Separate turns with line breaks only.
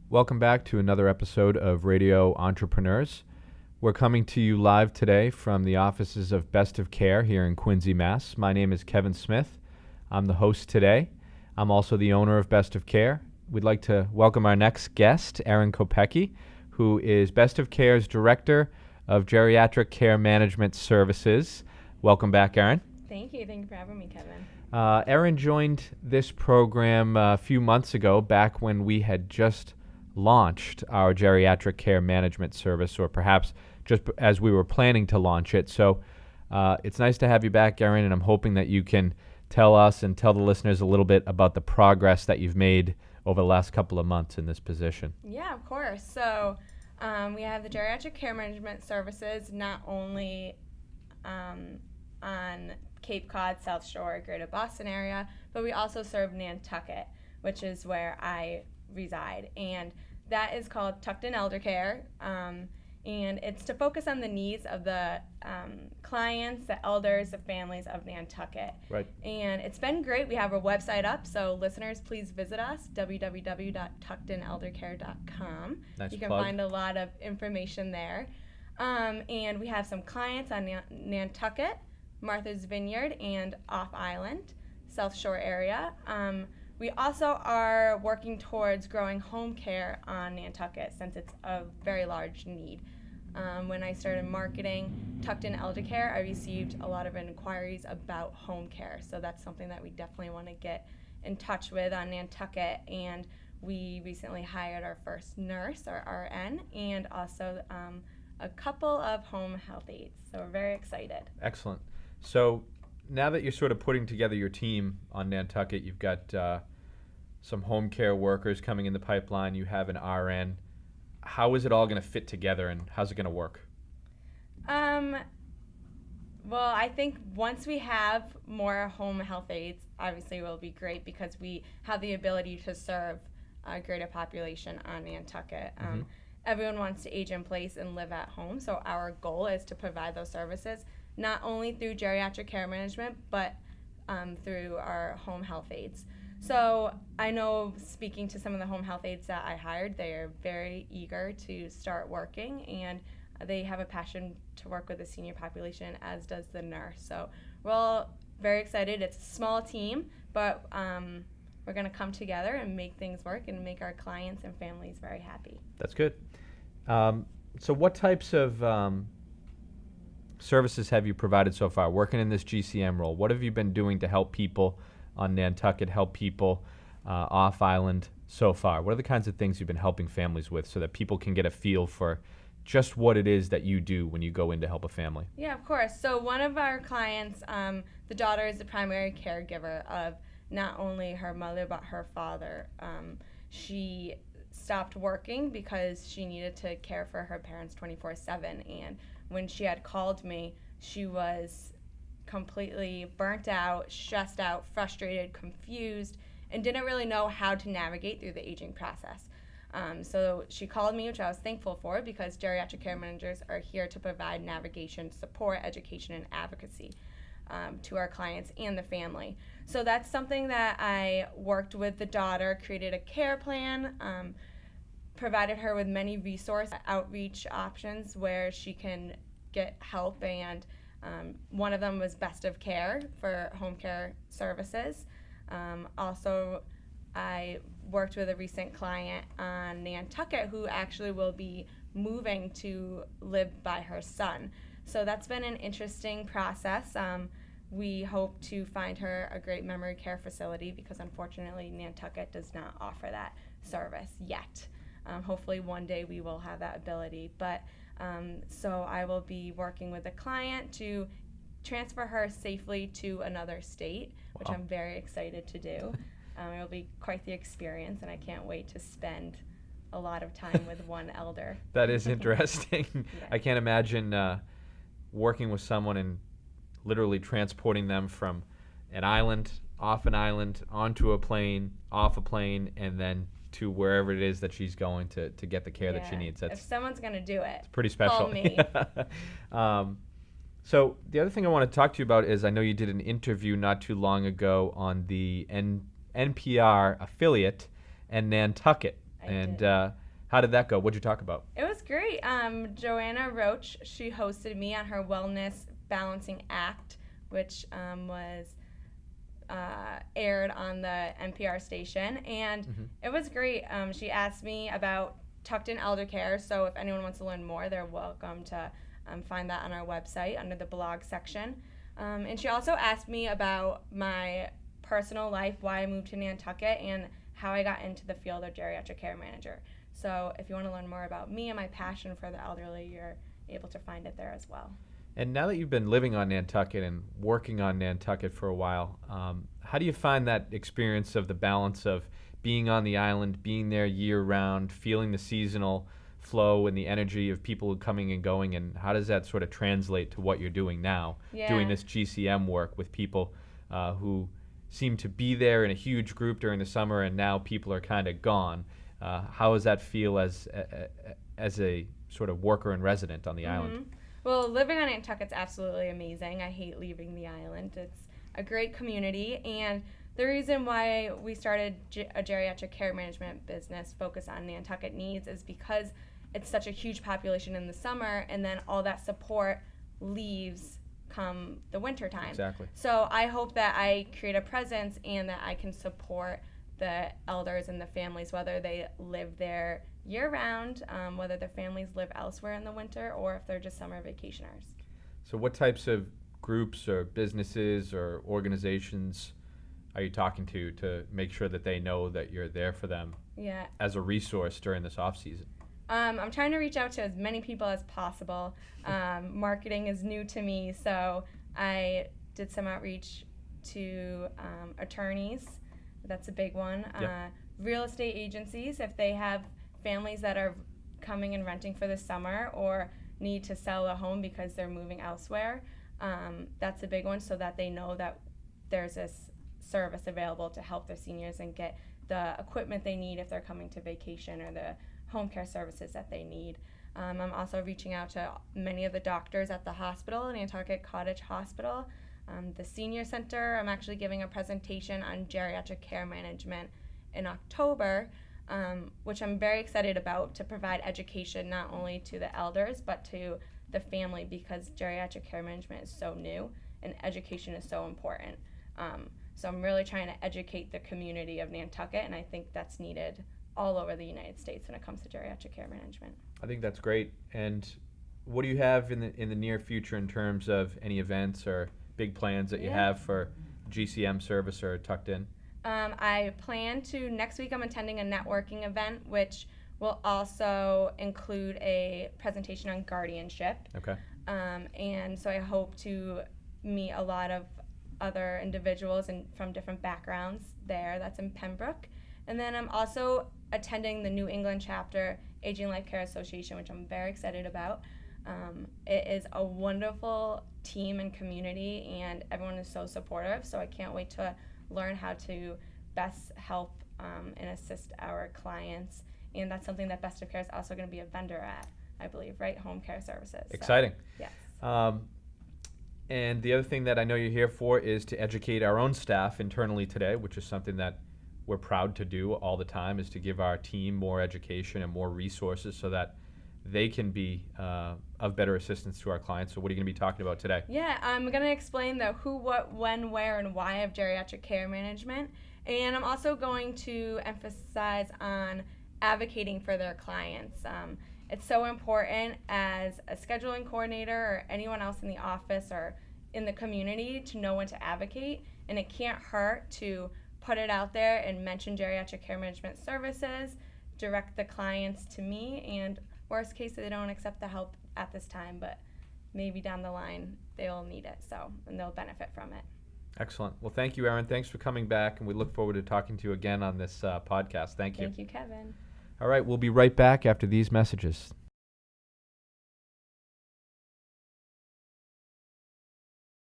Welcome back to another episode of Radio Entrepreneurs. We're coming to you live today from the offices of Best of Care here in Quincy, Mass. My name is Kevin Smith. I'm the host today. I'm also the owner of Best of Care. We'd like to welcome our next guest, Erin Kopecki, who is Best of Care's Director of Geriatric Care Management Services. Welcome back, Erin.
Thank you. Thank you for having me, Kevin.
Erin joined this program a few months ago, back when we had just launched our geriatric care management service, or perhaps just as we were planning to launch it. So it's nice to have you back, Erin, and I'm hoping that you can tell us and tell the listeners a little bit about the progress that you've made over the last couple of months in this position.
Yeah, of course. So we have the geriatric care management services not only on Cape Cod, South Shore, Greater Boston area, but we also serve Nantucket, which is where I reside. And that is called Tucked In Elder Care. And it's to focus on the needs of the clients, the elders, the families of Nantucket.
Right.
And it's been great. We have a website up, so listeners, please visit us, www.tuckedineldercare.com.
Nice
You can
plug.
find a lot of information there. And we have some clients on Nantucket, Martha's Vineyard, and Off Island, South Shore area. We also are working towards growing home care on Nantucket, since it's a very large need. When I started marketing Tucked In Elder Care, I received a lot of inquiries about home care. So that's something that we definitely want to get in touch with on Nantucket. And we recently hired our first nurse, our RN, and also a couple of home health aides. So we're very excited.
Excellent. So now that you're sort of putting together your team on Nantucket, you've got some home care workers coming in the pipeline, you have an RN. How is it all going to fit together, and how's it going to work?
Well, I think once we have more home health aides, obviously it will be great, because we have the ability to serve a greater population on Nantucket. Everyone wants to age in place and live at home, so our goal is to provide those services not only through geriatric care management, but through our home health aides. So I know, speaking to some of the home health aides that I hired, they are very eager to start working, and they have a passion to work with the senior population, as does the nurse. So we're all very excited. It's a small team, but we're going to come together and make things work and make our clients and families very happy.
That's good. So what types of services have you provided so far, working in this GCM role? What have you been doing to help people on Nantucket, help people off island so far? What are the kinds of things you've been helping families with, so that people can get a feel for just what it is that you do when you go in to help a family?
Yeah, of course. So one of our clients, the daughter is the primary caregiver of not only her mother, but her father. She stopped working because she needed to care for her parents 24/7. And when she had called me, she was completely burnt out, stressed out, frustrated, confused, and didn't really know how to navigate through the aging process. So she called me, which I was thankful for, because geriatric care managers are here to provide navigation, support, education, and advocacy to our clients and the family. So that's something that I worked with the daughter, created a care plan, provided her with many resource outreach options where she can get help, and one of them was Best of Care for home care services. Also, I worked with a recent client on Nantucket who actually will be moving to live by her son. So that's been an interesting process. We hope to find her a great memory care facility, because unfortunately Nantucket does not offer that service yet. Hopefully one day we will have that ability. But so I will be working with a client to transfer her safely to another state, which I'm very excited to do. It will be quite the experience, and I can't wait to spend a lot of time with one elder.
That is interesting.
Yeah.
I can't imagine working with someone and literally transporting them from an island, off an island, onto a plane, off a plane, and then to wherever it is that she's going to get the care that she needs.
If someone's going to do it,
it's pretty special.
Call me.
So the other thing I want to talk to you about is, I know you did an interview not too long ago on the NPR affiliate and Nantucket. And
did.
how did that go? What'd you talk about?
It was great. Joanna Roach, she hosted me on her Wellness Balancing Act, which was aired on the NPR station, and it was great. She asked me about tucked in elder care, so if anyone wants to learn more, they're welcome to find that on our website under the blog section. And she also asked me about my personal life, why I moved to Nantucket, and how I got into the field of geriatric care manager. So if you want to learn more about me and my passion for the elderly, you're able to find it there as well.
And now that you've been living on Nantucket and working on Nantucket for a while, how do you find that experience of the balance of being on the island, being there year-round, feeling the seasonal flow and the energy of people coming and going, and how does that sort of translate to what you're doing now, doing this GCM work with people who seem to be there in a huge group during the summer, and now people are kind of gone? How does that feel as a sort of worker and resident on the island?
Well, living on Nantucket's absolutely amazing. I hate leaving the island. It's a great community, and the reason why we started a geriatric care management business focused on Nantucket needs is because it's such a huge population in the summer, and then all that support leaves come the winter time.
Exactly.
So I hope that I create a presence and that I can support the elders and the families, whether they live there year-round, whether their families live elsewhere in the winter, or if they're just summer vacationers.
So what types of groups or businesses or organizations are you talking to make sure that they know that you're there for them as a resource during this off-season?
I'm trying to reach out to as many people as possible. Marketing is new to me, so I did some outreach to attorneys. That's a big one. Real estate agencies, if they have families that are coming and renting for the summer or need to sell a home because they're moving elsewhere, that's a big one, so that they know that there's this service available to help their seniors and get the equipment they need if they're coming to vacation, or the home care services that they need. I'm also reaching out to many of the doctors at the hospital, Nantucket Cottage Hospital, the senior center. I'm actually giving a presentation on geriatric care management in October, which I'm very excited about, to provide education not only to the elders but to the family, because geriatric care management is so new and education is so important. So I'm really trying to educate the community of Nantucket, and I think that's needed all over the United States when it comes to geriatric care management.
I think that's great. And what do you have in the near future in terms of any events or big plans that you have for GCM Service or Tucked In?
I plan to, next week I'm attending a networking event, which will also include a presentation on guardianship.
Okay.
And so I hope to meet a lot of other individuals from different backgrounds there. That's in Pembroke. And then I'm also attending the New England chapter Aging Life Care Association, which I'm very excited about. It is a wonderful team and community, and everyone is so supportive, so I can't wait to learn how to best help and assist our clients. And that's something that Best of Care is also going to be a vendor at, I believe, right? Home care services.
Exciting.
So, yes.
And the other thing that I know you're here for is to educate our own staff internally today, which is something that we're proud to do all the time, is to give our team more education and more resources so that they can be of better assistance to our clients. So what are you going to be talking about today?
Yeah, I'm going to explain the who, what, when, where, and why of geriatric care management. And I'm also going to emphasize on advocating for their clients. It's so important as a scheduling coordinator or anyone else in the office or in the community to know when to advocate, and it can't hurt to put it out there and mention geriatric care management services, direct the clients to me, and worst case, they don't accept the help at this time, but maybe down the line they'll need it, and they'll benefit from it.
Excellent. Well, thank you, Erin. Thanks for coming back, and we look forward to talking to you again on this podcast. Thank you.
Thank you, Kevin.
All right, we'll be right back after these messages.